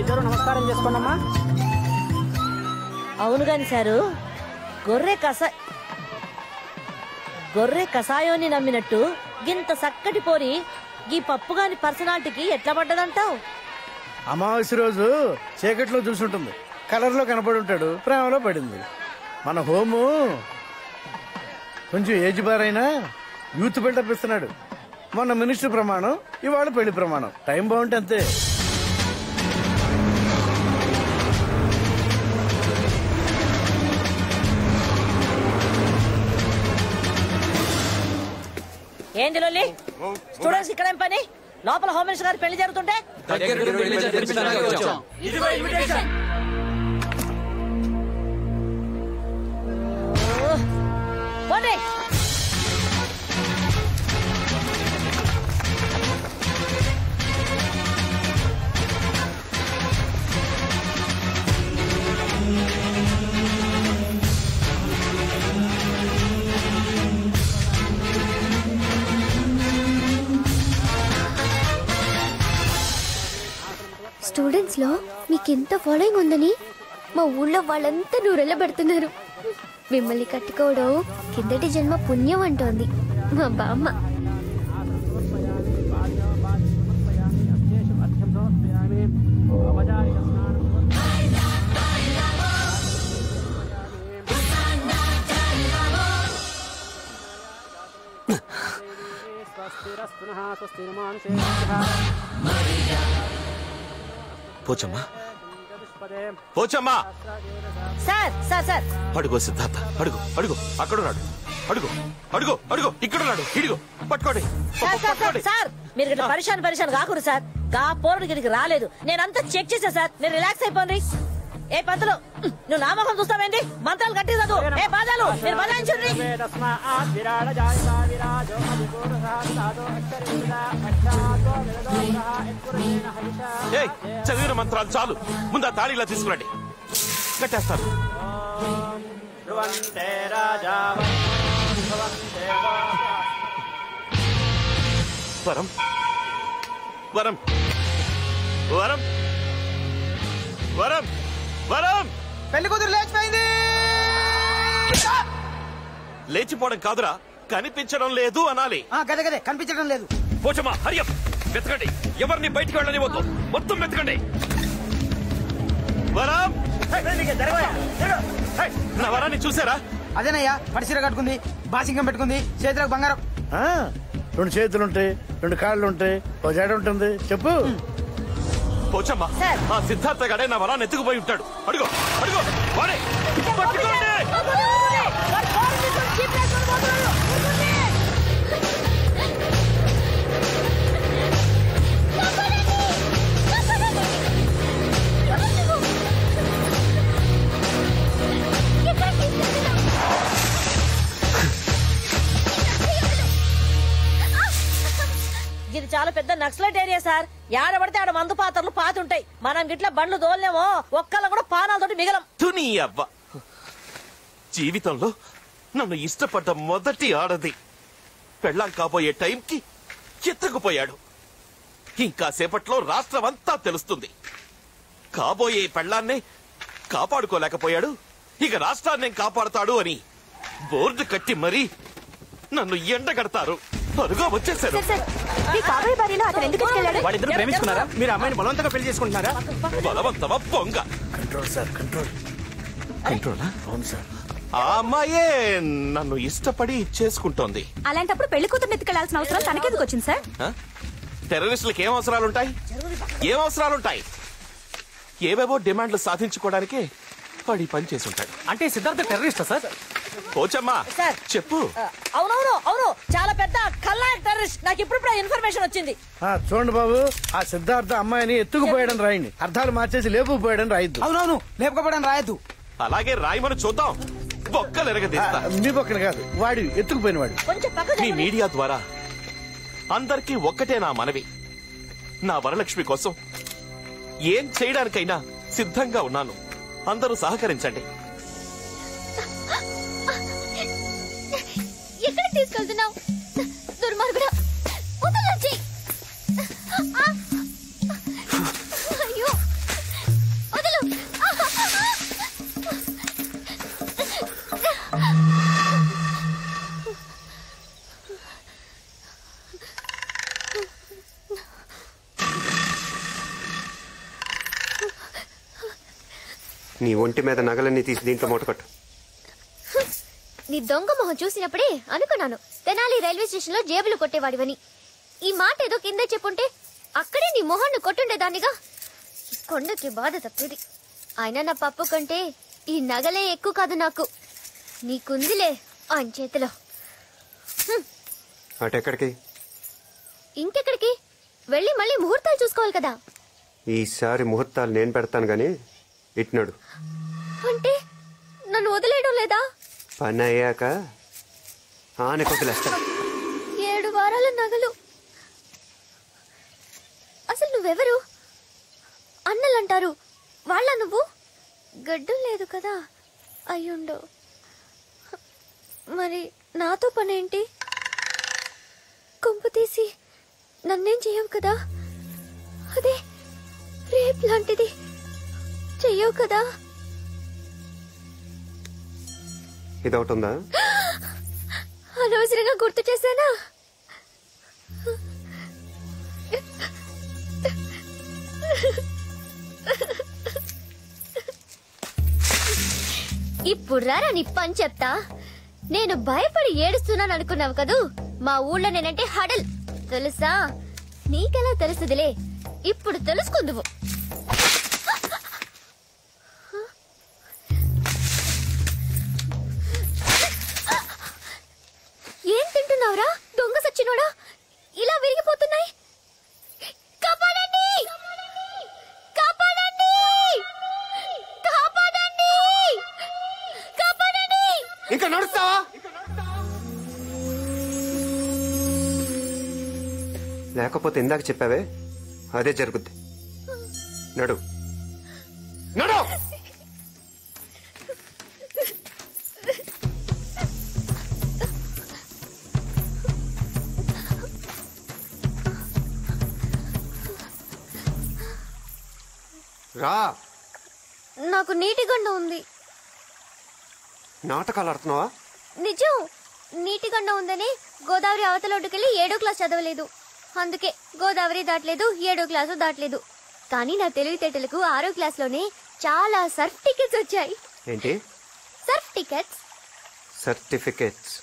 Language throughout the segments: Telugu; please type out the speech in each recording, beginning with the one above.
ఇద్దరు నమస్కారం చేసుకోండమ్మా. అవును గాని సారు, గొర్రె కషాయోని నమ్మినట్టు గింత చక్కటి పోరి గీ పప్పు గాని పర్సనాలిటీకి ఎట్లా పడ్డదంటావు? అమావాస్య రోజు చీకట్లో చూసుంటుంది, కలర్ లో కనపడి ఉంటాడు, ప్రేమలో పడింది. మన హోము కొంచెం ఏజ్ బార్ అయినా యూత్ బిల్డప్ ఇస్తున్నాడు. మొన్న మినిస్టర్ ప్రమాణం, ఇవాళ పెళ్లి ప్రమాణం. టైం బాగుంటే అంతే. ఏంటి లొల్లి? స్టూడెంట్స్ ఇక్కడేం పని? లోపల హోమ్ మినిస్టర్ గారి పెళ్లి జరుగుతుంటే పోనీ. స్టూడెంట్స్ లో మీకెంత ఫాలోయింగ్ ఉందని మా ఊళ్ళో వాళ్ళంతా నూరెళ్ళ పెడుతున్నారు. మిమ్మల్ని కట్టుకోవడం కిందటి జన్మ పుణ్యం అంటోంది మా బామ్మ. Pochamma, Pochamma. Sir sir sir అడుగు సిద్ధార్థ, అడుగు అడుగు, అక్కడున్నాడు. అడుగు అడుగు అడుగు, ఇక్కడున్నాడు. ఇడుగు పట్టుకోండి. సార్ మీరు ఇట్లా పరిశాన్ కాకూడదు సార్. గా పోరుడు గిడికి రాలేదు, నేనంతా చెక్ చేశా సార్. నేను రిలాక్స్ అయిపోండి. ఏ పంతులు, నువ్వు నామకం చూస్తావేంటి? మంత్రాలు కట్టి చదువు. ఏ బాధాలు మీరు బదాయించండి. చదివిన మంత్రాలు చాలు, ముందు ఆ తాళిలా తీసుకురండి, కట్టేస్తారు. వరం వరం వరం వరం వరం. పెళ్లి కూతురు లేచిపోయింది. లేచిపోవడం కాదురా, కనిపించడం లేదు అనాలి. గదే కనిపించడం లేదు. పోచమ్మా హరియప్, వెతకండి. ఎవరిని బయటికి వెళ్ళనివ్వద్దు, మొత్తం వెతకండి. వరం, నా వరాన్ని చూసారా? అదేనయ్యా, పడిసీర కట్టుకుంది, బాసింగం పెట్టుకుంది, చేతులకు బంగారం. 2 చేతులుంటాయి, 2 కాళ్ళుంటాయి, ఒక జడ ఉంటుంది. చెప్పు. పోచమ్మా, ఆ సిద్ధార్థ గడే నా వరాన్ని ఎత్తుకుపోయి ఉంటాడు. అడుగు అడుగు, వాడే పట్టుకోండి. ఇది చాలా పెద్ద నక్సలైట్ ఏరియా సార్. ఏడబడితే ఆడ మందు పాత్రలు పాతుంటాయి. మనం గిట్ల బండ్లు దోలేమో ఒక్కళ్ళ కూడా పానాలతోటి మిగలం. తుని అవ్వ, జీవితంలో నన్ను ఇష్టపడ్డ మొదటి ఆడది పెళ్ళాం కాబోయే టైంకి ఎత్తుకుపోయాడు. ఇంకా సేపట్లో రాష్ట్రం అంతా తెలుస్తుంది. కాబోయే పెళ్ళాన్నే కాపాడుకోలేకపోయాడు, ఇక రాష్ట్రాన్నే కాపాడతాడు అని బోర్డు కట్టి మరీ నన్ను ఎండగడతారు. త్వరగా వచ్చేసారు. వాళ్ళిద్దరు ప్రేమించుకున్నారా? మీరు అమ్మాయిని బలవంతంగా పెళ్లి చేసుకుంటున్నారా? బలవంతమా పొంగ? Control sir, control. కంట్రోలా? అవును సార్. ఆ అమ్మాయే నన్ను ఇష్టపడి చేసుకుంటోంది. అలాంటప్పుడు పెళ్లి కూతురు ఎత్తుకెళ్లాల్సిన అవసరం తనకెందుకు వచ్చింది సార్? టెర్రరిస్టులకు ఏం అవసరాలుంటాయి? ఏం అవసరాలుంటాయి? ఏవేవో డిమాండ్లు సాధించుకోవడానికే వాడి పని చేసి ఉంటాడు. అంటే సిద్ధార్థ టెర్రరిస్టా సార్? పోచమ్మా సార్ చెప్పు. అవునవును అవును, చాలా పెద్ద ఖల్నాయక్ టెర్రరిస్ట్. నాకు ఇప్పుడు ఇన్ఫర్మేషన్ వచ్చింది. చూడండి బాబు, ఆ సిద్ధార్థ అమ్మాయిని ఎత్తుకుపోయాడని రాయండి, అర్థాలు మార్చేసి లేపుకుపోయాడని రాయద్దు. అవునవును, లేపుకోపోవడం రాయద్దు. అలాగే రాయమని చూద్దాం. బొక్కలు ఎరగదీస్తా. మీ పక్కన కాదు, వాడి ఎత్తుకుపోయిన వాడు. కొంచెం పక్కకు మీ మీడియా ద్వారా అందరికీ ఒక్కటే నా మనవి. నా వరలక్ష్మి కోసం ఏం చేయడానికైనా సిద్ధంగా ఉన్నాను. అందరూ సహకరించండి. ఎక్కడ తీసుకెళ్తున్నావు దుర్మార్గుడా? వదలండి. అయ్యో వదలు. నీ ఒంటి మీద నగలన్నీ తీసి దీంట్లో మూటకట్టు. నీ దొంగ మొహం చూసినప్పుడే అనుకున్నాను తెనాలి రైల్వే స్టేషన్ లో జేబులు కొట్టేవాడివని. ఈ మాట ఏదో కింద చెప్పుంటే అక్కడే నీ మొహాన్ని కొట్టుండేదాన్నిగా. కొండకి బాధ తప్పేది. అయినా నా పప్పు కంటే ఈ నగలే ఎక్కువ కాదు నాకు. నీకుందిలే ఆయన చేతిలో. అటెక్కడికి? ఇంకెక్కడికి వెళ్ళి మళ్ళీ ముహూర్తాలు చూసుకోవాలి కదా. ఈసారి ముహూర్తాలు నేను పెడతాను గాని ఇట్నాడు. అంటే నన్ను వదిలేయడం లేదా? పని అయ్యాక ఆనకు వదిలేస్తా. 7 వారాల నగలు. అసలు నువ్వెవరు? అన్నలంటారు, వాళ్ళ నువ్వు? గడ్డం లేదు కదా, అయ్యుండు. మరి నాతో పనేంటి? కొంపు తీసి నన్నేం చెయ్యవు కదా? అదే రేప్ లాంటిది చెయ్యవు కదా? ఇదొకటి ఉందా? అనవసరంగా గుర్తు చేశానా? ఇప్పుడు రారా నీ పని చెప్తా. నేను భయపడి ఏడుస్తున్నాను అనుకున్నావు కదూ. మా ఊళ్ళో నేనంటే హడల్ తెలుసా? నీకెలా తెలుసుదిలే, ఇప్పుడు తెలుసుకుందువు. ఏం తింటున్నావురా దొంగ సచ్చినోడా? ఇలా విరిగిపోతున్నాయి. కాపాడండి, కాపాడండి, కాపాడండి, కాపాడండి. ఇంకా నడుస్తావా? లేకపోతే ఇందాక చెప్పావే అదే జరుగుద్ది. నడు నడు. రా. నాకు నీటి గండ ఉంది. నాటకాలు ఆడుతున్నావా? నిజం, నీటి గండ ఉందని గోదావరి అవతలొడ్డుకెళ్ళి 7వ క్లాస్ చదవలేదు. అందుకే గోదావరి దాటలేదు, 7వ క్లాసు దాటలేదు. కానీ నా తెలివితేటలకు 6వ క్లాస్ లోనే చాలా సర్ఫ్ టికెట్స్ వచ్చాయి. ఏంటి సర్ఫ్ టికెట్స్? సర్టిఫికెట్స్.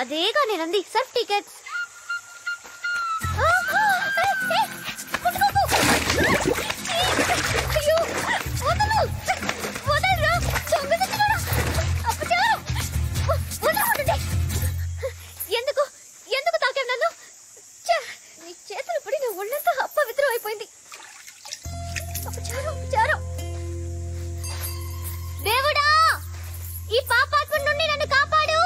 అదేగా నేనంది, సర్ఫ్ టికెట్స్. అయ్యో, వదలు, వదలరా, దొంగ సచ్చినోడా. అపచారం, వదలమంటుంటే. ఎందుకు ఎందుకు తాకావు నన్ను? నీ చేతులు పడి నా ఒళ్ళంతా అపవిత్రం అయిపోయింది. అపచారం, అపచారం. దేవుడా, ఈ పాపాత్మ నుండి నన్ను కాపాడు.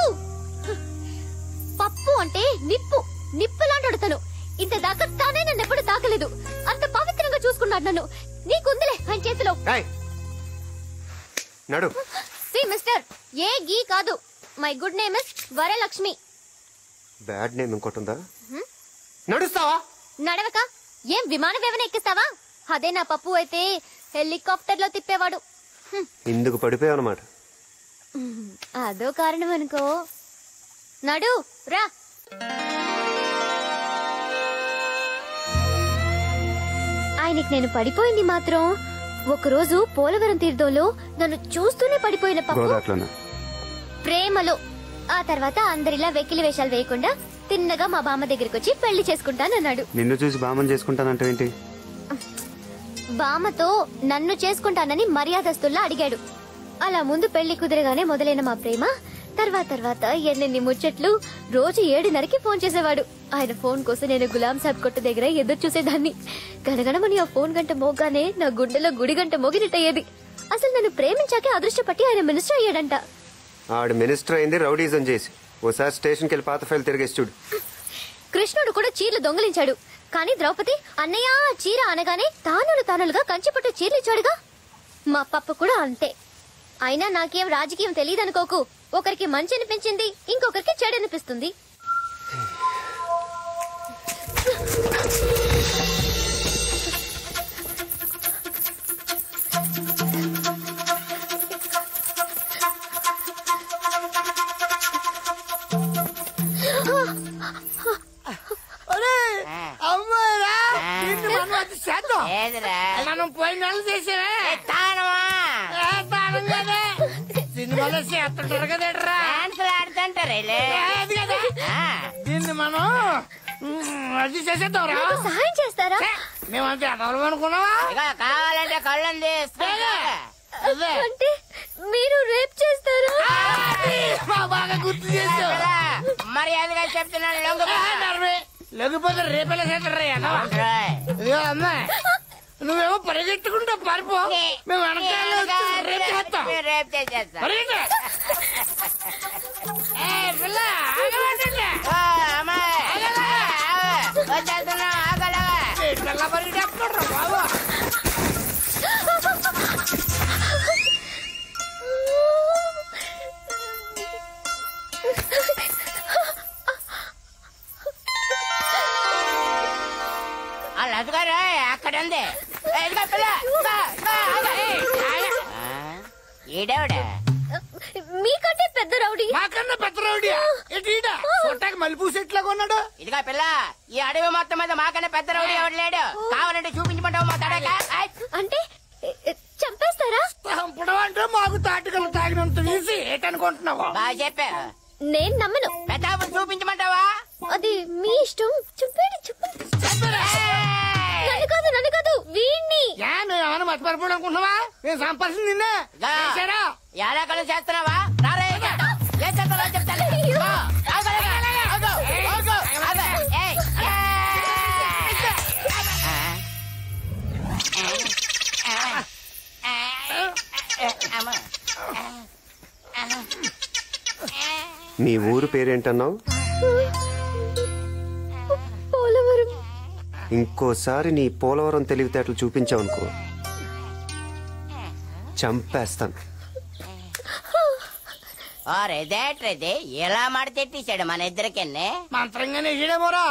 పప్పు అంటే నిప్పు, నిప్పు లాంటి తను. ఇంత దాకా తానే నన్ను ఎప్పుడు తాకలేదు. అంత పవిత్రంగా చూసుకున్నాడు నన్ను. నీకుందిలే ఆయన చేతిలో. నడు. మిస్టర్, ఏ గీ కాదు. My good name is Varalakshmi. Bad name ఇంకోటి ఉందా? నడుస్తావా? నడవక ఏం విమానం ఏమైనా ఎక్కిస్తావా? అదే నా పప్పు అయితే హెలికాప్టర్ లో తిప్పేవాడు. ఇందుకు పడిపోయావు అన్నమాట. అదో కారణం అనుకో. నడు రా. ఆయనకి నేను పడిపోయింది మాత్రం ఒకరోజు పోలవరం తీర్థంలో నన్ను చూస్తూనే పడిపోయిన పప్పు గోదాట్లోనా? ప్రేమలో. ఆ తర్వాత అందరిలా వెకిలి వేషాలు వేయకుండా తిన్నగా మా బామ్మ దగ్గరికి వచ్చి పెళ్లి చేసుకుంటానన్నాడు. నిన్ను చూసి బామ్మని చేసుకుంటానంటే ఏంటి? బామ్మతో నన్ను చేసుకుంటానని మర్యాదస్తుల్లా అడిగాడు. అలా ముందు పెళ్లి కుదిరగానే మొదలైన మా ప్రేమ తర్వాత ఎన్నెన్ని ముచ్చట్లు. రోజు 7:30కి ఫోన్ చేసేవాడు. ఆయన ఫోన్ కోసం నేను గులాం సాబ్ కొట్టు దగ్గర ఎదురు చూసేదాన్ని. గణగణమని ఆ ఫోన్ గంట మోగానే నా గుండెలో గుడి గంట మోగినట్టయ్యేది. అసలు నన్ను ప్రేమించాకే అదృష్టపట్టి ఆయన మినిస్టర్ అయ్యాడంట. ఆడు మినిస్టర్ అయింది రౌడీజం చేసి. ఓసారి స్టేషన్కి వెళ్ళి పాత ఫైల్ తిరిగేసి చూడు. కృష్ణుడు కూడా చీరలు దొంగలించాడు. కానీ ద్రౌపది అన్నయ్య చీర అనగానే తానులుగా కంచిపట్టు చీరలిచ్చాడుగా. మా పప్ప కూడా అంతే. అయినా నాకేం రాజకీయం తెలియదనుకోకు. ఒకరికి మంచి అనిపించింది, ఇంకొకరికి చెడు అనిపిస్తుంది. అమ్మాయిరా మనం పోయిన నెలలు చేసేవే తానం కదా. సినిమాలో చేస్తుంటారు కదరా, దీన్ని మనం అది చేసేద్దాం. సహాయం చేస్తారా? మేమంతా ఎడవలం అనుకున్నావా? కావాలంటే కళ్ళంది అంటే మీరు రేప్ చేస్తారా? బాగా గుర్తు చేసావు. మర్యాదగా చెప్తున్నాను. లేకపోతే రేపెలా చేస్తారా? అమ్మాయి నువ్వేమో పరిగెత్తుకుంటా పారిపో, మేము వెనకాల రేపు చేస్తాం. పిల్ల పరిగెత్తుకుంటారా బాబు? అదిగారు అక్కడ ఉంది. ఈడేవిడ మీకంటే పెద్ద రౌడీ. మాకన్నా పెద్ద రౌడీ చూడటానికి మల్లెపూ సెట్లాగా ఉన్నాడు. ఇదిగా పిల్ల, ఈ అడవి మొత్తం మీద మాకన్నా పెద్ద రౌడీ ఎవడు లేడు. కావాలంటే చూపించమంటావు మా తడక. అంటే చంపేస్తారా? చంపడం అంటే మాకు తాటికలు తాగినంత ఈజీ ఏంటనుకుంటున్నావు? బాగా చెప్పావు. నేను నమ్మను. పెద్ద చూపించమంటావా? అది మీ ఇష్టం. చెప్పండి. నన్ను కాదు వీణ్ణి. మేమేమైనా మర్చిపోవడం అనుకుంటున్నావా? మేము సంపాదించింది నిన్నే. ఎలాకలు చేస్తున్నావా? ఏం చేస్తావా చెప్తాను. మీ ఊరు పేరేంటన్నావు? పోలవరం. ఇంకోసారి నీ పోలవరం తెలివితేటలు చూపించావనుకో చంపేస్తాను. ఎలా మడతెట్టేశాడు మన ఇద్దరికీ. మంత్రంగానే వేసాడేమోరా.